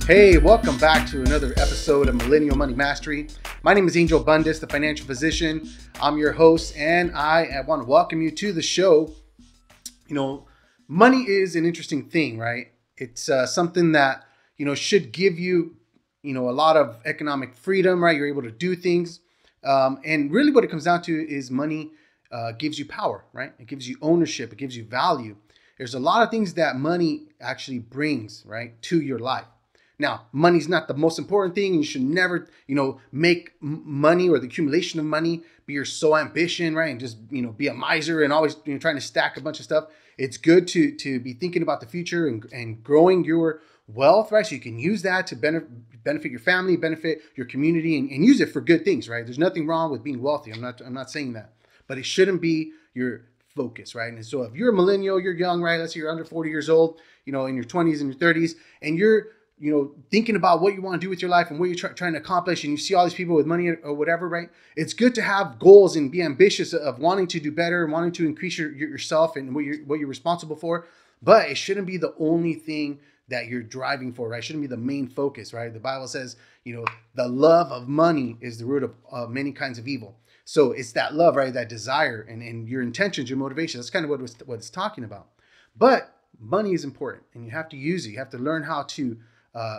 Hey, welcome back to another episode of Millennial Money Mastery. My name is Angel Bundes, the financial physician. I'm your host, and I want to welcome you to the show. You know, money is an interesting thing, right? It's something that, should give you, a lot of economic freedom, right? You're able to do things. And really what it comes down to is money gives you power, right? It gives you ownership. It gives you value. There's a lot of things that money actually brings, right, to your life. Now, money's not the most important thing. You should never, make money or the accumulation of money be your sole ambition, right? And just, be a miser and always trying to stack a bunch of stuff. It's good to be thinking about the future and growing your wealth, right? So you can use that to benefit your family, benefit your community, and use it for good things, right? There's nothing wrong with being wealthy. I'm not saying that, but it shouldn't be your focus, right? And so if you're a millennial, you're young, right? Let's say you're under 40 years old, in your 20s and your 30s, and you're thinking about what you want to do with your life and what you're trying to accomplish, and you see all these people with money or whatever, right? It's good to have goals and be ambitious of wanting to do better and wanting to increase yourself and what you're responsible for. But it shouldn't be the only thing that you're driving for, right? It shouldn't be the main focus, right? The Bible says, the love of money is the root of many kinds of evil. So it's that love, right? That desire and your intentions, your motivation. That's kind of what it's talking about. But money is important, and you have to use it. You have to learn how to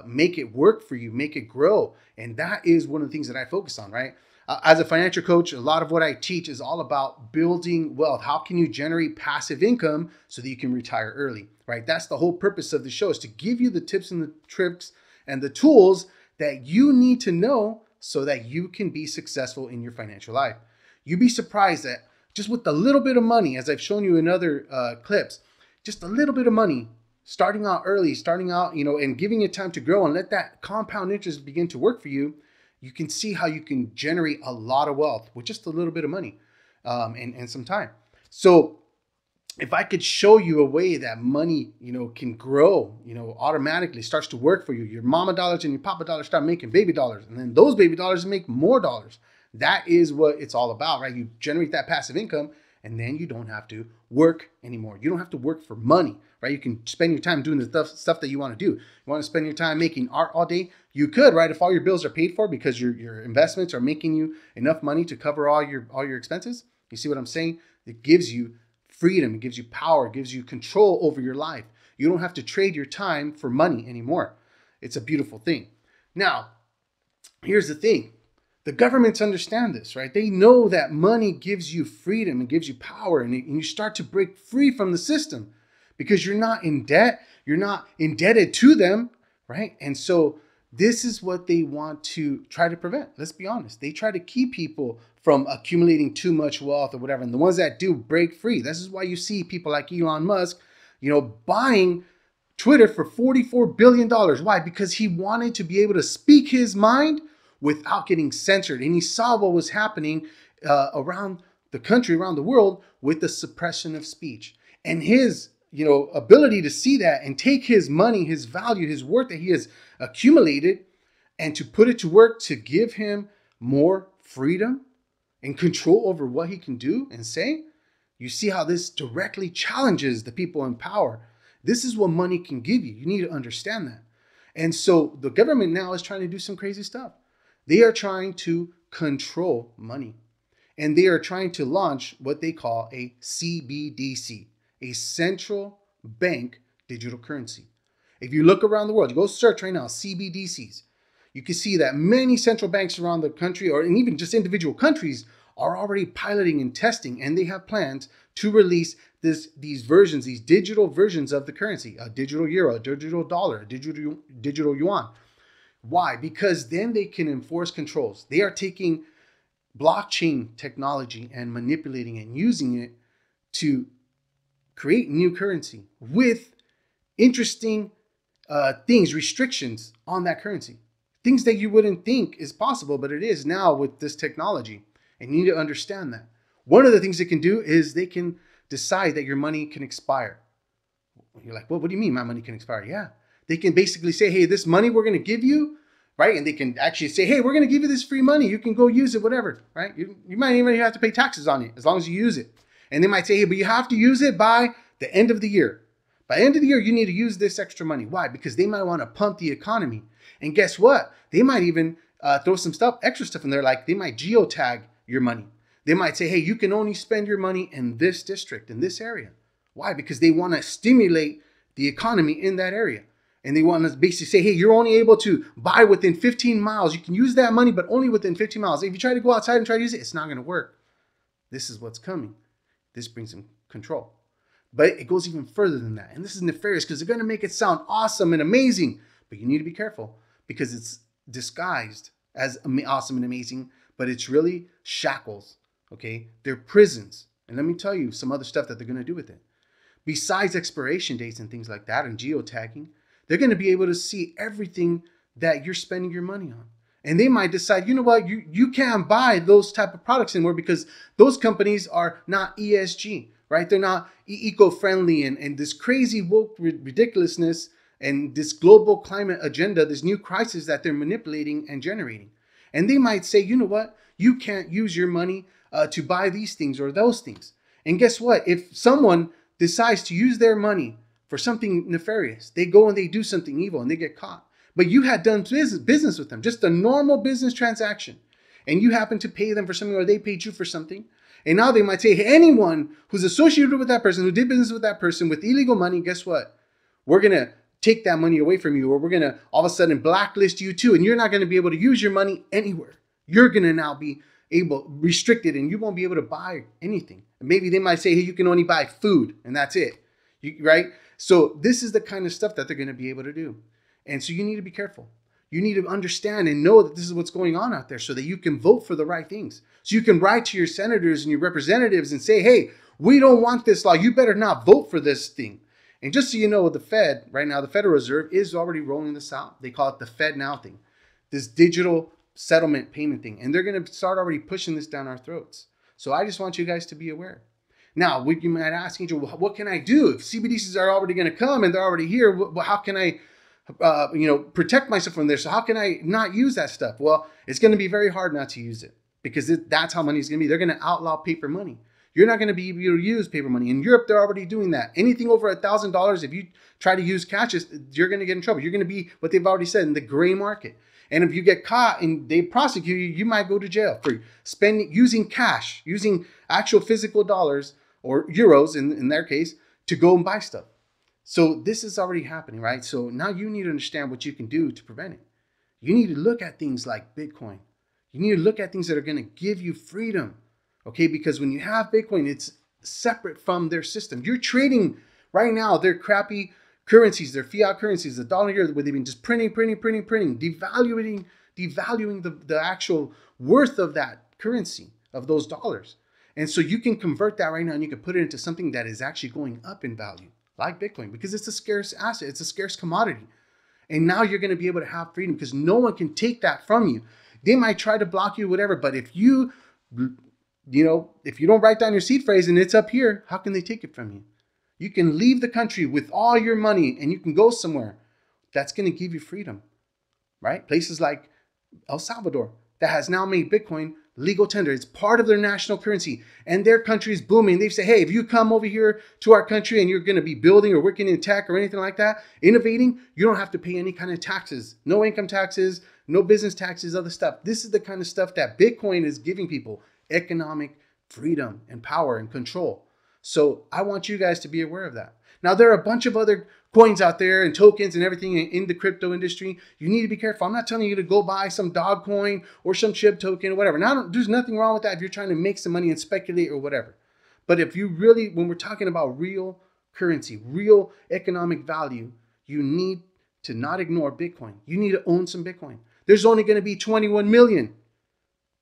make it work for you, make it grow. And that is one of the things that I focus on, right? As a financial coach, a lot of what I teach is all about building wealth. How can you generate passive income so that you can retire early, right? That's the whole purpose of the show, is to give you the tips and the tricks and the tools that you need to know so that you can be successful in your financial life. You'd be surprised that just with a little bit of money, as I've shown you in other clips, just a little bit of money, starting out early, and giving it time to grow and let that compound interest begin to work for you, you can see how you can generate a lot of wealth with just a little bit of money and some time. So if I could show you a way that money, can grow, automatically starts to work for you, your mama dollars and your papa dollars start making baby dollars, and then those baby dollars make more dollars. That is what it's all about, right? You generate that passive income, and then you don't have to work anymore. You don't have to work for money, right? You can spend your time doing the stuff that you want to do. You want to spend your time making art all day? You could, right? If all your bills are paid for because your investments are making you enough money to cover all your expenses. You see what I'm saying? It gives you freedom. It gives you power. It gives you control over your life. You don't have to trade your time for money anymore. It's a beautiful thing. Now, here's the thing. The governments understand this, right? They know that money gives you freedom and gives you power, and you start to break free from the system because you're not in debt. You're not indebted to them, right? And so this is what they want to try to prevent. Let's be honest. They try to keep people from accumulating too much wealth or whatever. And the ones that do break free. This is why you see people like Elon Musk, buying Twitter for $44 billion. Why? Because he wanted to be able to speak his mind without getting censored. And he saw what was happening around the country, around the world, with the suppression of speech. And his, ability to see that and take his money, his value, his worth that he has accumulated, and to put it to work to give him more freedom and control over what he can do and say. You see how this directly challenges the people in power. This is what money can give you. You need to understand that. And so the government now is trying to do some crazy stuff. They are trying to control money, and they are trying to launch what they call a CBDC, a central bank digital currency. If you look around the world, you go search right now, CBDCs, you can see that many central banks around the country, and even just individual countries, are already piloting and testing, and they have plans to release these digital versions of the currency, a digital euro, a digital dollar, a digital yuan. Why? Because then they can enforce controls. They are taking blockchain technology and manipulating and using it to create new currency with interesting things, restrictions on that currency. Things that you wouldn't think is possible, but it is now with this technology. And you need to understand that. One of the things they can do is they can decide that your money can expire. You're like, well, what do you mean my money can expire? Yeah. They can basically say, hey, this money we're going to give you, right? And they can actually say, hey, we're going to give you this free money. You can go use it, whatever, right? You might even have to pay taxes on it as long as you use it. And they might say, hey, but you have to use it by the end of the year. By the end of the year, you need to use this extra money. Why? Because they might want to pump the economy. And guess what? They might even throw some extra stuff in there, like they might geotag your money. They might say, hey, you can only spend your money in this district, in this area. Why? Because they want to stimulate the economy in that area. And they want to basically say, hey, you're only able to buy within 15 miles. You can use that money, but only within 15 miles. If you try to go outside and try to use it, it's not going to work. This is what's coming. This brings them control. But it goes even further than that. And this is nefarious because they're going to make it sound awesome and amazing. But you need to be careful because it's disguised as awesome and amazing, but it's really shackles. Okay, they're prisons. And let me tell you some other stuff that they're going to do with it. Besides expiration dates and things like that and geotagging, they're going to be able to see everything that you're spending your money on. And they might decide, you know what, you can't buy those type of products anymore because those companies are not ESG, right? They're not eco-friendly and this crazy woke ridiculousness and this global climate agenda, this new crisis that they're manipulating and generating. And they might say, you know what, you can't use your money to buy these things or those things. And guess what? If someone decides to use their money for something nefarious, they go and they do something evil and they get caught. But you had done business with them, just a normal business transaction. And you happen to pay them for something or they paid you for something. And now they might say, hey, anyone who's associated with that person, who did business with that person with illegal money, guess what? We're going to take that money away from you, or we're going to all of a sudden blacklist you too. And you're not going to be able to use your money anywhere. You're going to now be restricted and you won't be able to buy anything. Maybe they might say, hey, you can only buy food and that's it, right? So this is the kind of stuff that they're going to be able to do. And so you need to be careful. You need to understand and know that this is what's going on out there so that you can vote for the right things. So you can write to your senators and your representatives and say, hey, we don't want this law. You better not vote for this thing. And just so you know, the Fed, right now, the Federal Reserve is already rolling this out. They call it the Fed Now thing, this digital settlement payment thing. And they're going to start already pushing this down our throats. So I just want you guys to be aware. Now, you might ask, Angel, what can I do? If CBDCs are already going to come and they're already here, how can I protect myself from this? So how can I not use that stuff? Well, it's going to be very hard not to use it because that's how money is going to be. They're going to outlaw paper money. You're not going to be able to use paper money. In Europe, they're already doing that. Anything over $1,000, if you try to use cash, you're going to get in trouble. You're going to be what they've already said in the gray market. And if you get caught and they prosecute you, you might go to jail for using cash, using actual physical dollars or euros in their case to go and buy stuff. So this is already happening, right? So now you need to understand what you can do to prevent it. You need to look at things like Bitcoin. You need to look at things that are going to give you freedom, okay? Because when you have Bitcoin, it's separate from their system. You're trading right now their crappy currencies, their fiat currencies, the dollar here, where they've been just printing, devaluing the actual worth of that currency, of those dollars. And so you can convert that right now and you can put it into something that is actually going up in value, like Bitcoin, because it's a scarce asset. It's a scarce commodity. And now you're going to be able to have freedom because no one can take that from you. They might try to block you, whatever, but if you don't write down your seed phrase and it's up here, how can they take it from you? You can leave the country with all your money and you can go somewhere. That's going to give you freedom, right? Places like El Salvador that has now made Bitcoin legal tender. It's part of their national currency and their country is booming. They say, hey, if you come over here to our country and you're going to be building or working in tech or anything like that, innovating, you don't have to pay any kind of taxes, no income taxes, no business taxes, other stuff. This is the kind of stuff that Bitcoin is giving people, economic freedom and power and control. So I want you guys to be aware of that. Now, there are a bunch of other coins out there and tokens and everything in the crypto industry. You need to be careful. I'm not telling you to go buy some dog coin or some chip token or whatever. Now, there's nothing wrong with that if you're trying to make some money and speculate or whatever. But if you really, when we're talking about real currency, real economic value, you need to not ignore Bitcoin. You need to own some Bitcoin. There's only going to be 21 million.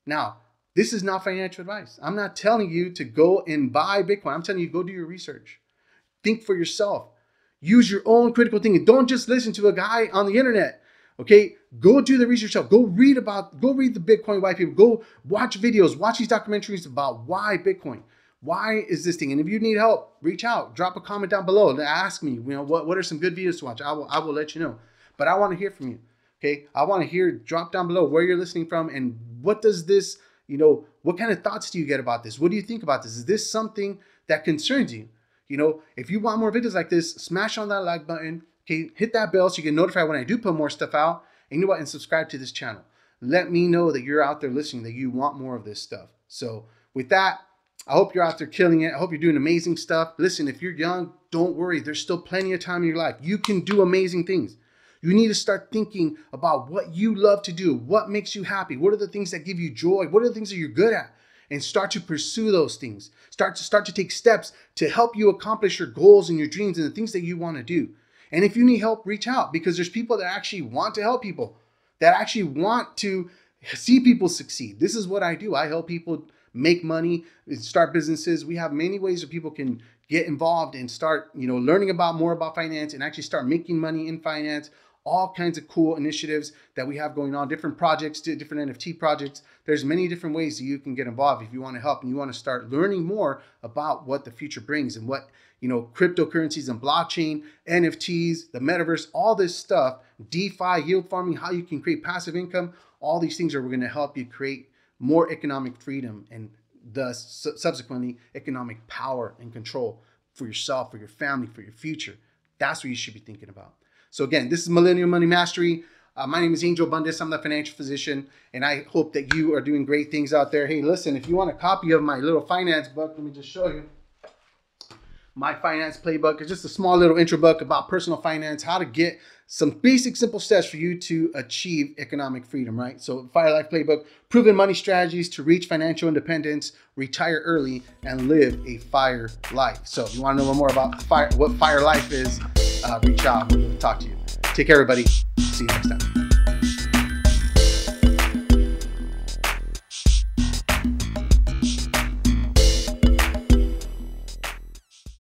Now, this is not financial advice. I'm not telling you to go and buy Bitcoin. I'm telling you, go do your research. Think for yourself. Use your own critical thinking. Don't just listen to a guy on the internet. Okay? Go do the research yourself. Go read the Bitcoin white paper. Go watch videos. Watch these documentaries about why Bitcoin. Why is this thing? And if you need help, reach out. Drop a comment down below and ask me, what are some good videos to watch? I will let you know. But I want to hear from you. Okay? I want to hear, drop down below where you're listening from and what does this, what kind of thoughts do you get about this? What do you think about this? Is this something that concerns you? You know, if you want more videos like this, smash on that like button. Okay, hit that bell so you get notified when I do put more stuff out. And you know what? And subscribe to this channel. Let me know that you're out there listening, that you want more of this stuff. So with that, I hope you're out there killing it. I hope you're doing amazing stuff. Listen, if you're young, don't worry. There's still plenty of time in your life. You can do amazing things. You need to start thinking about what you love to do, what makes you happy, what are the things that give you joy, what are the things that you're good at, and start to pursue those things. Start to take steps to help you accomplish your goals and your dreams and the things that you want to do. And if you need help, reach out, because there's people that actually want to help people, that actually want to see people succeed. This is what I do. I help people make money, start businesses. We have many ways that people can get involved and start, learning more about finance and actually start making money in finance. All kinds of cool initiatives that we have going on, different projects, different NFT projects. There's many different ways that you can get involved if you want to help and you want to start learning more about what the future brings and what, cryptocurrencies and blockchain, NFTs, the metaverse, all this stuff, DeFi, yield farming, how you can create passive income. All these things are going to help you create more economic freedom and thus subsequently economic power and control for yourself, for your family, for your future. That's what you should be thinking about. So again, this is Millennial Money Mastery. My name is Angel Bundis. I'm the financial physician, and I hope that you are doing great things out there. Hey, listen, if you want a copy of my little finance book, let me just show you. My finance playbook is just a small little intro book about personal finance, how to get some basic, simple steps for you to achieve economic freedom, right? So Fire Life Playbook, proven money strategies to reach financial independence, retire early, and live a fire life. So if you want to know more about what Fire Life is, reach out. We'll talk to you. Take care, everybody. See you next time.